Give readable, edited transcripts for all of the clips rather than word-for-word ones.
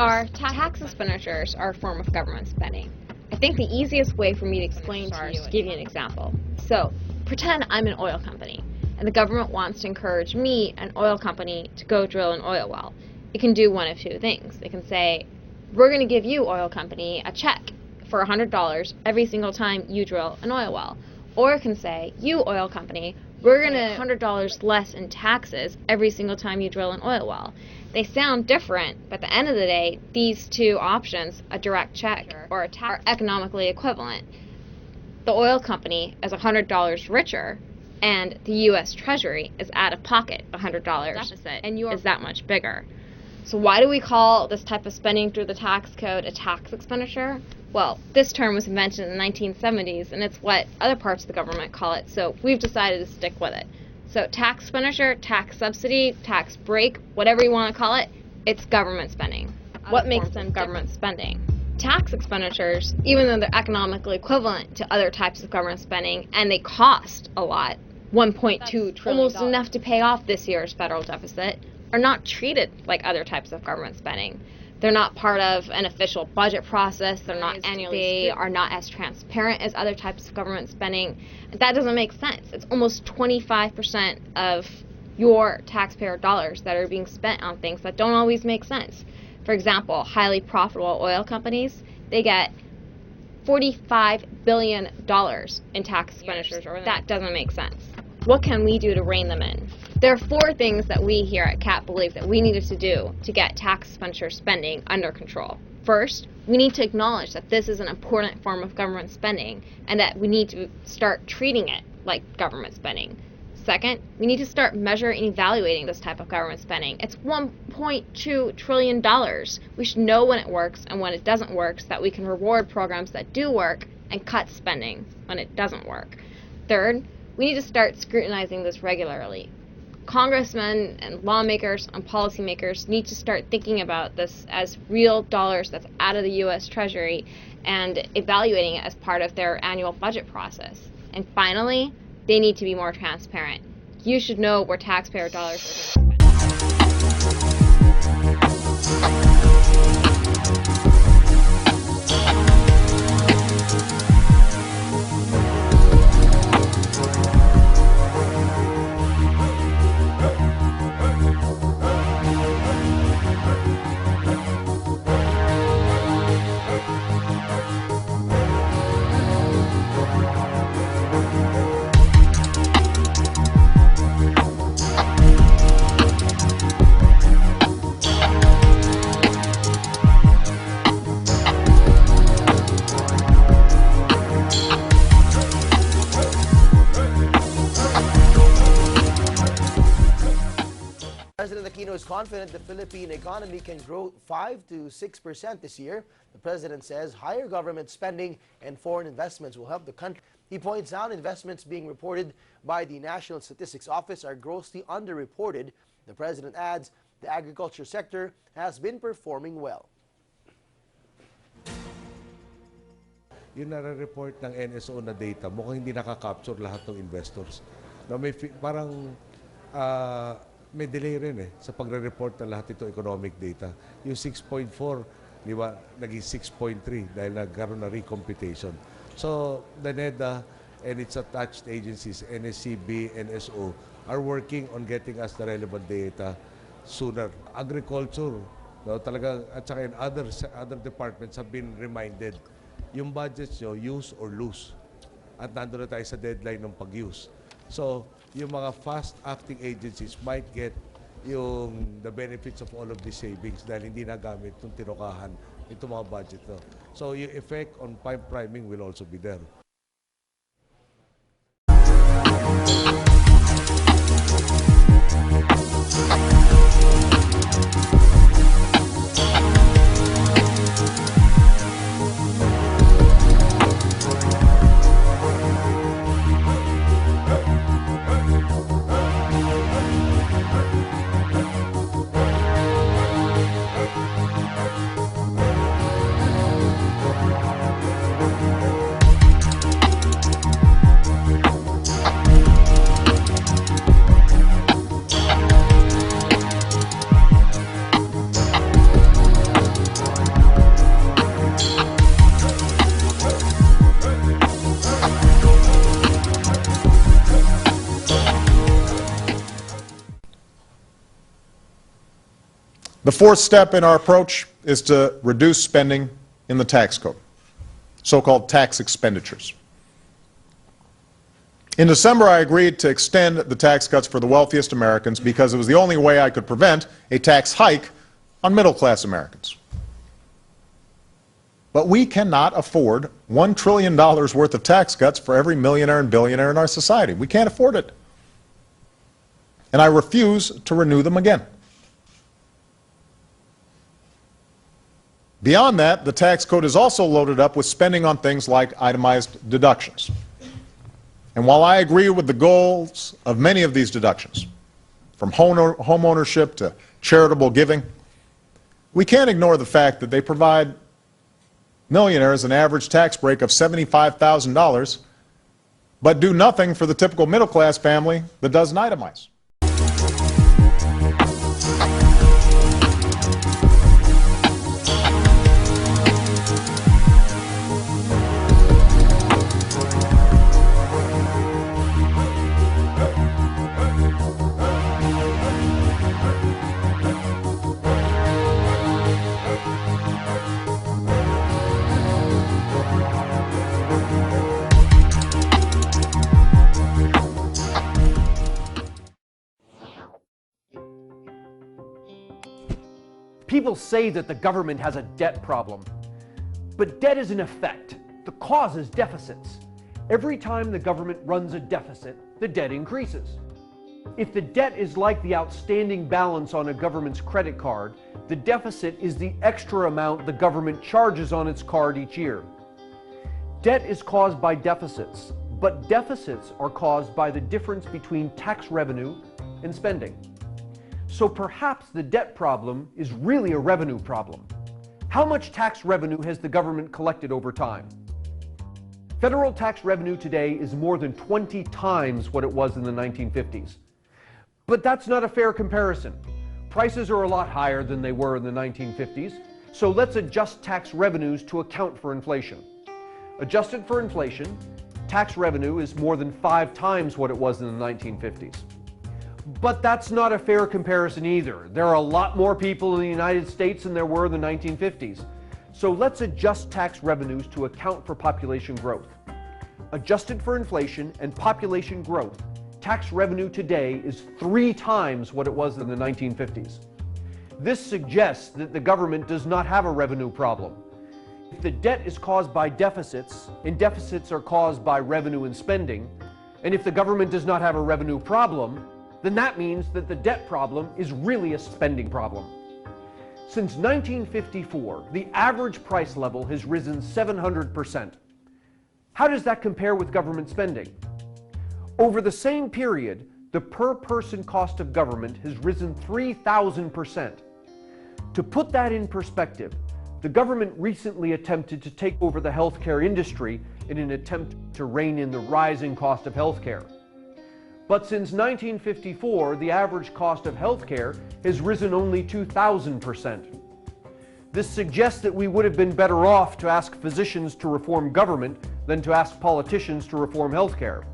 Our tax expenditures are a form of government spending. I think the easiest way for me to explain to you is to give you an example. So, pretend I'm an oil company, and the government wants to encourage me, an oil company, to go drill an oil well. It can do one of two things. It can say, we're going to give you, oil company, a check for $100 every single time you drill an oil well. Or it can say, you, oil company, we're going to $100 less in taxes every single time you drill an oil well. They sound different, but at the end of the day, these two options, a direct check or a tax, are economically equivalent. The oil company is $100 richer, and the U.S. Treasury is out of pocket $100 deficit, and yours is that much bigger. So why do we call this type of spending through the tax code a tax expenditure? Well, this term was invented in the 1970s, and it's what other parts of the government call it, so we've decided to stick with it. So tax expenditure, tax subsidy, tax break, whatever you want to call it, it's government spending. What makes them government spending? Tax expenditures, even though they're economically equivalent to other types of government spending, and they cost a lot, $1.2 trillion, almost enough to pay off this year's federal deficit, are not treated like other types of government spending. They're not part of an official budget process, they're not annually, they are not as transparent as other types of government spending. That doesn't make sense. It's almost 25% of your taxpayer dollars that are being spent on things that don't always make sense. For example, highly profitable oil companies, they get $45 billion in tax expenditures, or that doesn't make sense. What can we do to rein them in? There are 4 things that we here at CAP believe that we needed to do to get tax expenditure spending under control. First, we need to acknowledge that this is an important form of government spending and that we need to start treating it like government spending. Second, we need to start measuring and evaluating this type of government spending. It's $1.2 trillion. We should know when it works and when it doesn't work so that we can reward programs that do work and cut spending when it doesn't work. Third, we need to start scrutinizing this regularly. Congressmen and lawmakers and policymakers need to start thinking about this as real dollars that's out of the U.S. Treasury and evaluating it as part of their annual budget process. And finally, they need to be more transparent. You should know where taxpayer dollars are being spent. President Aquino is confident the Philippine economy can grow 5 to 6% this year. The president says higher government spending and foreign investments will help the country. He points out investments being reported by the National Statistics Office are grossly underreported. The president adds the agriculture sector has been performing well. Yung nare-report ng NSO na data, mukhang hindi nakaka-capture lahat ng investors. No, may delay rin sa pagre-report ng lahat ito economic data. Yung 6.4, di ba, naging 6.3 dahil nagkaroon na recomputation. So, the NEDA and its attached agencies, NSCB, NSO, are working on getting us the relevant data sooner. Agriculture, no, talaga, at saka in other departments have been reminded, yung budgets nyo, use or lose. At nandun na tayo sa deadline ng pag-use. So, yung mga fast-acting agencies might get the benefits of all of these savings dahil hindi nagamit itong tinukahan, itong mga budget. No? So, yung effect on pipe priming will also be there. The fourth step in our approach is to reduce spending in the tax code, so-called tax expenditures. In December, I agreed to extend the tax cuts for the wealthiest Americans because it was the only way I could prevent a tax hike on middle-class Americans. But we cannot afford $1 trillion worth of tax cuts for every millionaire and billionaire in our society. We can't afford it. And I refuse to renew them again. Beyond that, the tax code is also loaded up with spending on things like itemized deductions. And while I agree with the goals of many of these deductions, from home ownership to charitable giving, we can't ignore the fact that they provide millionaires an average tax break of $75,000, but do nothing for the typical middle-class family that doesn't itemize. People say that the government has a debt problem, but debt is an effect. The cause is deficits. Every time the government runs a deficit, the debt increases. If the debt is like the outstanding balance on a government's credit card, the deficit is the extra amount the government charges on its card each year. Debt is caused by deficits, but deficits are caused by the difference between tax revenue and spending. So perhaps the debt problem is really a revenue problem. How much tax revenue has the government collected over time? Federal tax revenue today is more than 20 times what it was in the 1950s. But that's not a fair comparison. Prices are a lot higher than they were in the 1950s, so let's adjust tax revenues to account for inflation. Adjusted for inflation, tax revenue is more than 5 times what it was in the 1950s. But that's not a fair comparison either. There are a lot more people in the United States than there were in the 1950s. So let's adjust tax revenues to account for population growth. Adjusted for inflation and population growth, tax revenue today is 3 times what it was in the 1950s. This suggests that the government does not have a revenue problem. If the debt is caused by deficits, and deficits are caused by revenue and spending, and if the government does not have a revenue problem, then that means that the debt problem is really a spending problem. Since 1954, the average price level has risen 700%. How does that compare with government spending? Over the same period, the per-person cost of government has risen 3,000%. To put that in perspective, the government recently attempted to take over the healthcare industry in an attempt to rein in the rising cost of healthcare. But since 1954, the average cost of healthcare has risen only 2,000%. This suggests that we would have been better off to ask physicians to reform government than to ask politicians to reform healthcare.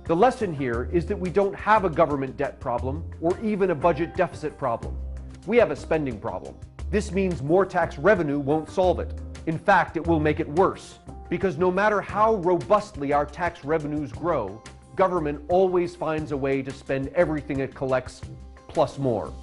The lesson here is that we don't have a government debt problem or even a budget deficit problem. We have a spending problem. This means more tax revenue won't solve it. In fact, it will make it worse, because no matter how robustly our tax revenues grow, government always finds a way to spend everything it collects, plus more.